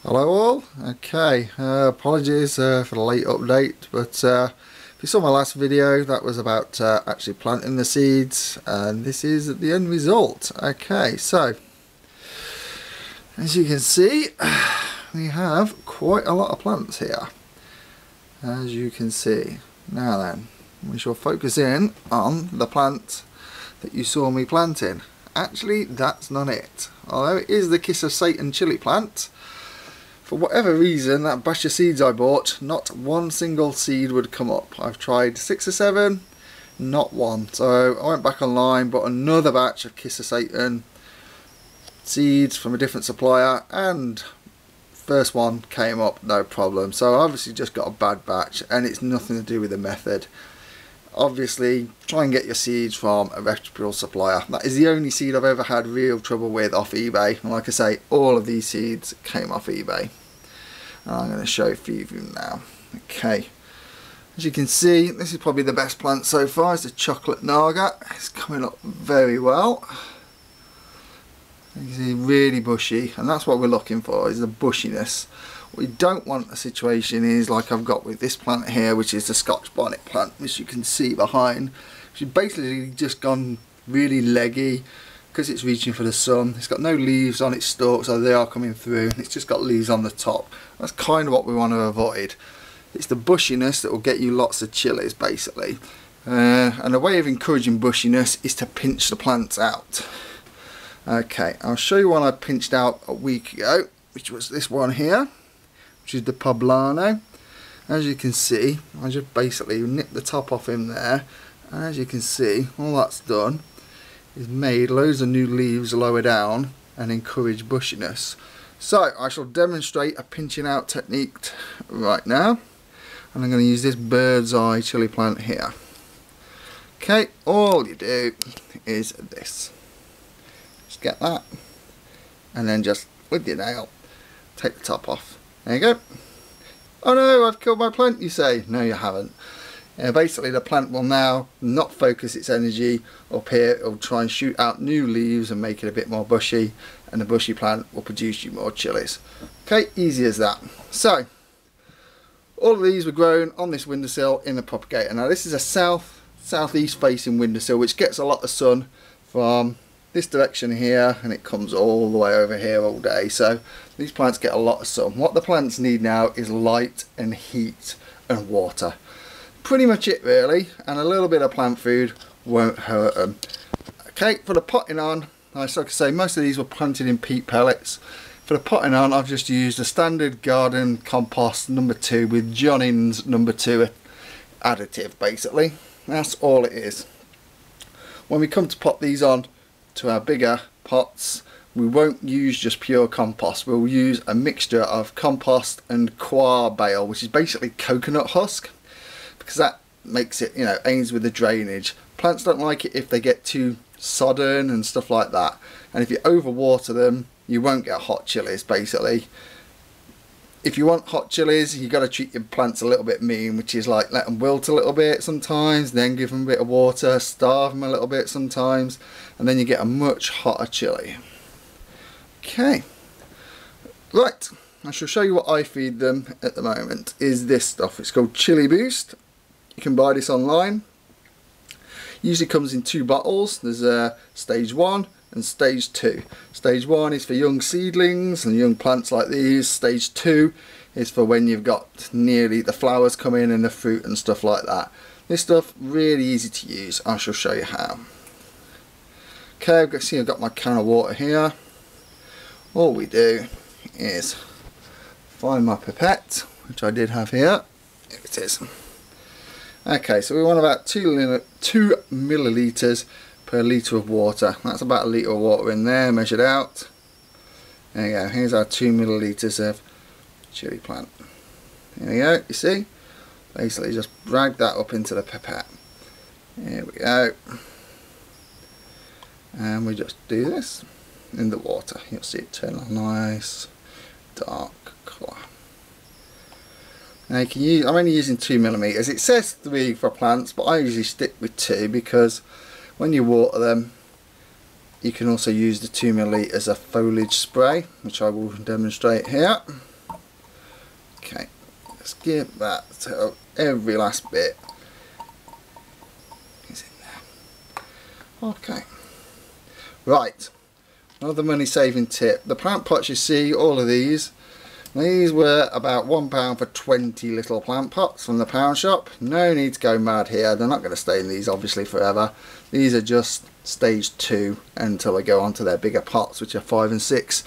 Hello all. Okay, apologies for the late update, but if you saw my last video, that was about actually planting the seeds, and this is the end result. Okay, so as you can see, we have quite a lot of plants here, as you can see. Now then, we shall focus in on the plant that you saw me planting. Actually, that's not it. Although it is the Kiss of Satan chili plant, for whatever reason, that batch of seeds I bought, not one single seed would come up. I've tried 6 or 7, not one. So I went back online, bought another batch of Kiss of Satan seeds from a different supplier, and first one came up, no problem. So I obviously just got a bad batch, and it's nothing to do with the method. Obviously, try and get your seeds from a reputable supplier. That is the only seed I've ever had real trouble with off eBay. And like I say, all of these seeds came off eBay. And I'm going to show a few of them now. Okay, as you can see, this is probably the best plant so far. It's the chocolate naga. It's coming up very well. You can see, really bushy, and that's what we're looking for, is the bushiness. What we don't want a situation is like I've got with this plant here, which is the Scotch bonnet plant, which you can see behind. She's basically just gone really leggy because it's reaching for the sun. It's got no leaves on its stalk, so they are coming through. It's just got leaves on the top. That's kind of what we want to avoid. It's the bushiness that will get you lots of chilies, basically. And a way of encouraging bushiness is to pinch the plants out. Okay, I'll show you one I pinched out a week ago, which was this one here, which is the Poblano. As you can see, I just basically nipped the top off him there, and as you can see, all that's done is made loads of new leaves lower down and encourage bushiness. So I shall demonstrate a pinching out technique right now, and I'm going to use this bird's eye chili plant here. Okay, all you do is this. Just get that, and then just with your nail take the top off. There you go. Oh no, I've killed my plant, you say. No, you haven't. Basically the plant will now not focus its energy up here. It'll try and shoot out new leaves and make it a bit more bushy, and the bushy plant will produce you more chilies. Okay, easy as that. So all of these were grown on this windowsill in the propagator. Now this is a southeast facing windowsill, which gets a lot of sun from this direction here, and it comes all the way over here all day. So these plants get a lot of sun. What the plants need now is light and heat and water. Pretty much it really, and a little bit of plant food won't hurt them. Okay, for the potting on, like I say, most of these were planted in peat pellets. For the potting on, I've just used a standard garden compost #2 with Johnson's #2 additive, basically. That's all it is. When we come to pot these on to our bigger pots, we won't use just pure compost. We'll use a mixture of compost and coir bale, which is basically coconut husk, because that makes it, you know, aids with the drainage. Plants don't like it if they get too sodden and stuff like that, and if you overwater them you won't get hot chilies. Basically, if you want hot chilies, you got to treat your plants a little bit mean, which is like let them wilt a little bit sometimes, then give them a bit of water, starve them a little bit sometimes, and then you get a much hotter chili. Okay, right, I shall show you what I feed them at the moment. Is this stuff. It's called Chili Boost. You can buy this online. Usually comes in 2 bottles. There's stage 1 and stage 2. Stage 1 is for young seedlings and young plants like these. Stage 2 is for when you've got nearly the flowers come in and the fruit and stuff like that. This stuff really easy to use. I shall show you how. Okay, I've got my can of water here. All we do is find my pipette, which I did have here. Here it is. Okay, so we want about 2 millilitres per litre of water. That's about a litre of water in there, measured out. There you go, here's our 2 millilitres of chili plant. There we go, you see? Basically just drag that up into the pipette. Here we go. And we just do this in the water. You'll see it turn a nice dark colour. Now you can use, I'm only using 2 millimeters. It says 3 for plants, but I usually stick with 2 because when you water them, you can also use the 2 milliliters of foliage spray, which I will demonstrate here. Okay, let's give that to every last bit. Is in there. Okay. Right. Another money saving tip. The plant pots you see, all of these were about £1 for 20 little plant pots from the pound shop. No need to go mad here. They're not going to stay in these obviously forever. These are just stage 2 until they go on to their bigger pots, which are 5 and 6.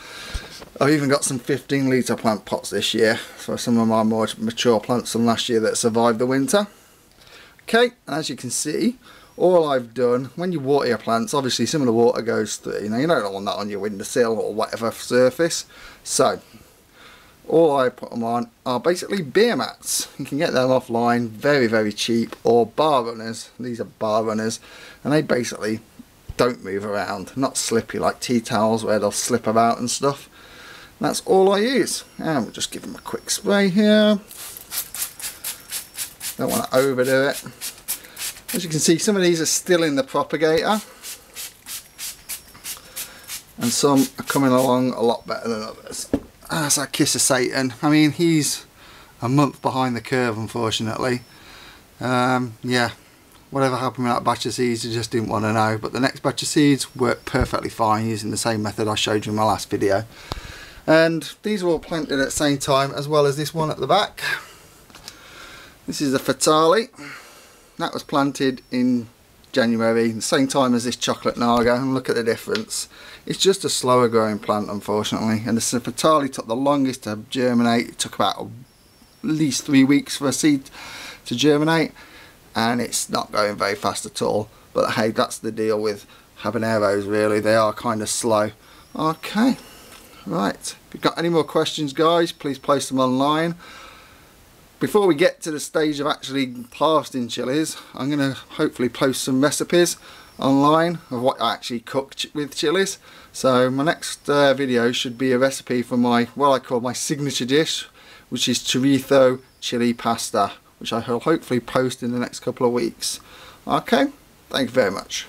I've even got some 15 litre plant pots this year for some of my more mature plants from last year that survived the winter. Okay, and as you can see, all I've done, when you water your plants, obviously some of the water goes through, you know, you don't want that on your windowsill or whatever surface. So, all I put them on are basically beer mats. You can get them offline, very, very cheap, or bar runners. These are bar runners, and they basically don't move around, not slippy like tea towels where they'll slip about and stuff. That's all I use. And we'll just give them a quick spray here. Don't want to overdo it. As you can see, some of these are still in the propagator, and some are coming along a lot better than others. That's our Kiss of Satan. I mean, he's a month behind the curve, unfortunately. Yeah, whatever happened with that batch of seeds, I just didn't want to know. But the next batch of seeds worked perfectly fine using the same method I showed you in my last video. And these were all planted at the same time, as well as this one at the back. This is a Fatale. That was planted in January, the same time as this chocolate naga, and look at the difference. It's just a slower growing plant, unfortunately, and the Fatale took the longest to germinate. It took about at least 3 weeks for a seed to germinate, and it's not going very fast at all. But hey, that's the deal with habaneros, really. They are kind of slow. Okay, right. If you've got any more questions, guys, please post them online. Before we get to the stage of actually harvesting chilies, I'm going to hopefully post some recipes online of what I actually cook with chilies. So my next video should be a recipe for my, what I call my signature dish, which is chorizo chili pasta, which I will hopefully post in the next couple of weeks. Okay, thank you very much.